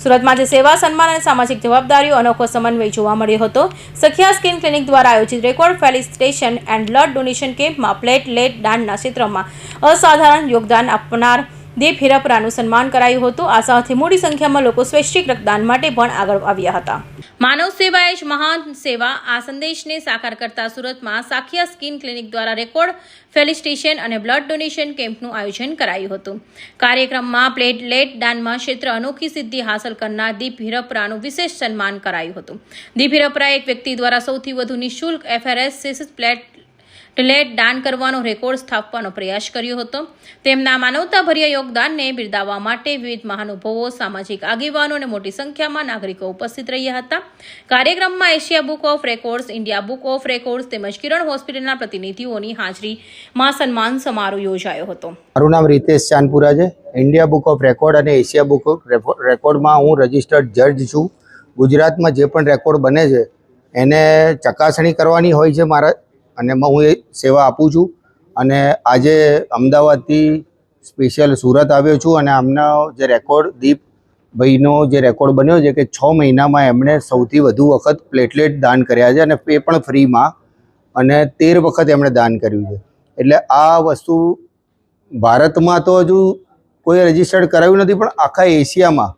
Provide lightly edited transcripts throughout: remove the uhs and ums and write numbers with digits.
સુરતમાં સેવા સન્માન અને સામાજિક જવાબદારીઓ અનોખો સમન્વય જોવા મળ્યો હતો। સખિયા સ્કિન ક્લિનિક દ્વારા આયોજિત રેકોર્ડ ફેલિસિટેશન એન્ડ બ્લડ ડોનેશન કેમ્પમાં પ્લેટલેટ દાનના ક્ષેત્રમાં અસાધારણ યોગદાન આપનાર દીપ હિરપરાનું સન્માન કરાયું હતું। આ સાથે મોટી સંખ્યામાં લોકો સ્વૈચ્છિક રક્તદાન માટે પણ આગળ આવ્યા હતા। માનવ સેવા એ જ મહાન સેવા આ સંદેશને સાકાર કરતા સુરતમાં સખિયા સ્કિન ક્લિનિક દ્વારા રેકોર્ડ ફેલિસિટેશન અને બ્લડ ડોનેશન કેમ્પનું આયોજન કરાયું હતું। કાર્યક્રમમાં પ્લેટલેટ દાનમાં ક્ષેત્ર અનોખી સિદ્ધિ હાંસલ કરનાર દીપ હિરપરાનું વિશેષ સન્માન કરાયું હતું। દીપ હિરપરાએ એક વ્યક્તિ દ્વારા સૌથી વધુ નિઃશુલ્ક FRS પ્લેટલેટ દાન કરવાનો રેકોર્ડ સ્થાપવાનો પ્રયાસ કર્યો હતો। તેમના માનવતાભર્યા યોગદાનને બિરદાવવા માટે વિવિધ મહાનુભાવો, સામાજિક આગેવાનો અને મોટી સંખ્યામાં નાગરિકો ઉપસ્થિત રહ્યા હતા। કાર્યક્રમમાં Asia book of records, India book of records તેમજ કિરણ હોસ્પિટલના પ્રતિનિધિઓની હાજરીમાં સન્માન સમારોહ યોજાયો હતો। મારું નામ રીતેશ ચાંદપુરા છે। ઇન્ડિયા બુક ઓફ રેકોર્ડ અને એશિયા બુક ઓફ રેકોર્ડમાં હું રજિસ્ટર્ડ જજ છું। ગુજરાતમાં જે પણ રેકોર્ડ બને છે એને ચકાસણી કરવાની હોય છે મારા, અને હું એ સેવા આપું છું। અને આજે અમદાવાદથી સ્પેશિયલ સુરત આવ્યો છું અને આમનો જે રેકોર્ડ દીપભાઈનો જે રેકોર્ડ બન્યો છે કે 6 મહિનામાં એમણે સૌથી વધુ વખત પ્લેટલેટ દાન કર્યા છે, અને એ પણ ફ્રીમાં, અને 13 વખત એમણે દાન કર્યું છે। એટલે આ વસ્તુ ભારતમાં તો હજુ કોઈ રજિસ્ટર્ડ કરાવ્યું નથી, પણ આખા એશિયામાં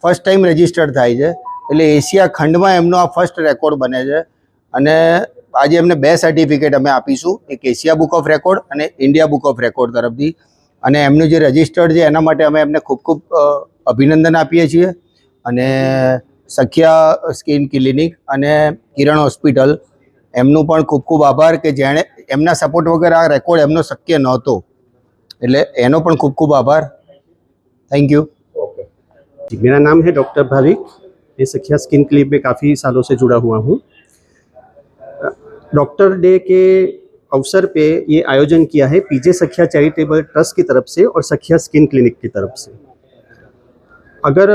ફર્સ્ટ ટાઈમ રજિસ્ટર્ડ થાય છે। એટલે એશિયા ખંડમાં એમનો આ ફર્સ્ટ રેકોર્ડ બને છે। અને આજે એમને 2 સર્ટિફિકેટ અમે આપીશું, એક એશિયા બુક ઓફ રેકોર્ડ અને ઇન્ડિયા બુક ઓફ રેકોર્ડ તરફથી। અને એમનું જે રજિસ્ટર્ડ છે એના માટે અમે એમને ખૂબ ખૂબ અભિનંદન આપીએ છીએ। અને સખિયા સ્કિન ક્લિનિક અને કિરણ હોસ્પિટલ એમનું પણ ખૂબ ખૂબ આભાર કે જેણે એમના સપોર્ટ વગર આ રેકોર્ડ એમનો શક્ય નહોતો, એટલે એનો પણ ખૂબ ખૂબ આભાર। Thank you. जी, मेरा नाम है डॉक्टर भाविक। मैं सखिया स्किन क्लिनिक में काफ़ी सालों से जुड़ा हुआ हूँ। डॉक्टर डे के अवसर पे ये आयोजन किया है पीजे सखिया चैरिटेबल ट्रस्ट की तरफ से और सखिया स्किन क्लिनिक की तरफ से। अगर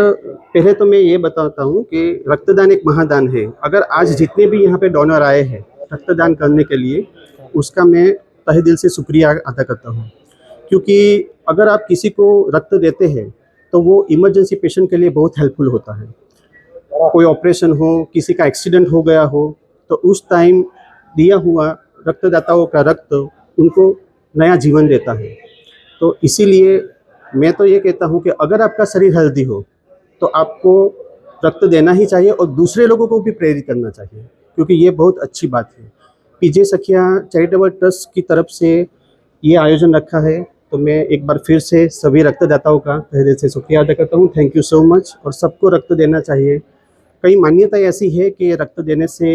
पहले तो मैं ये बताता हूँ कि रक्तदान एक महादान है। अगर आज जितने भी यहाँ पे डोनर आए हैं रक्तदान करने के लिए, उसका मैं तहे दिल से शुक्रिया अदा करता हूँ। क्योंकि अगर आप किसी को रक्त देते हैं तो वो इमरजेंसी पेशेंट के लिए बहुत हेल्पफुल होता है। कोई ऑपरेशन हो, किसी का एक्सीडेंट हो गया हो, तो उस टाइम दिया हुआ रक्तदाताओं का रक्त उनको नया जीवन देता है। तो इसीलिए मैं तो ये कहता हूँ कि अगर आपका शरीर हेल्दी हो तो आपको रक्त देना ही चाहिए और दूसरे लोगों को भी प्रेरित करना चाहिए, क्योंकि ये बहुत अच्छी बात है। पीजे सखिया चैरिटेबल ट्रस्ट की तरफ से ये आयोजन रखा है, तो मैं एक बार फिर से सभी रक्तदाताओं का तहे दिल से शुक्रिया अदा करता हूँ। Thank you so much. और सबको रक्त देना चाहिए। कई मान्यता ऐसी है कि रक्त देने से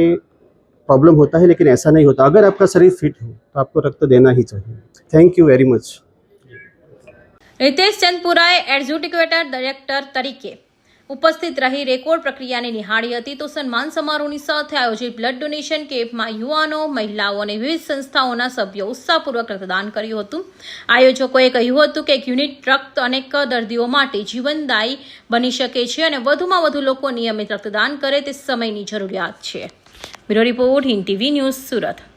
प्रॉब्लम होता है, लेकिन ऐसा नहीं होता। अगर आपका शरीर फिट हो तो आपको रक्त देना ही चाहिए। Thank you very much. Ritesh चंदपुराए एग्जीक्यूटिव डायरेक्टर तरीके ઉપસ્થિત રહી રેકોર્ડ પ્રક્રિયાને નિહાળી હતી। તો સન્માન સમારોહની સાથે આયોજિત બ્લડ ડોનેશન કેમ્પમાં યુવાનો, મહિલાઓ અને વિવિધ સંસ્થાઓના સભ્યો ઉત્સાહપૂર્વક રક્તદાન કર્યું હતું। આયોજકોએ કહ્યું હતું કે એક યુનિટ રક્ત અનેક દર્દીઓ માટે જીવનદાયી બની શકે છે અને વધુમાં વધુ લોકો નિયમિત રક્તદાન કરે તે સમયની જરૂરિયાત છે। Bureau report, Hind TV news, Surat.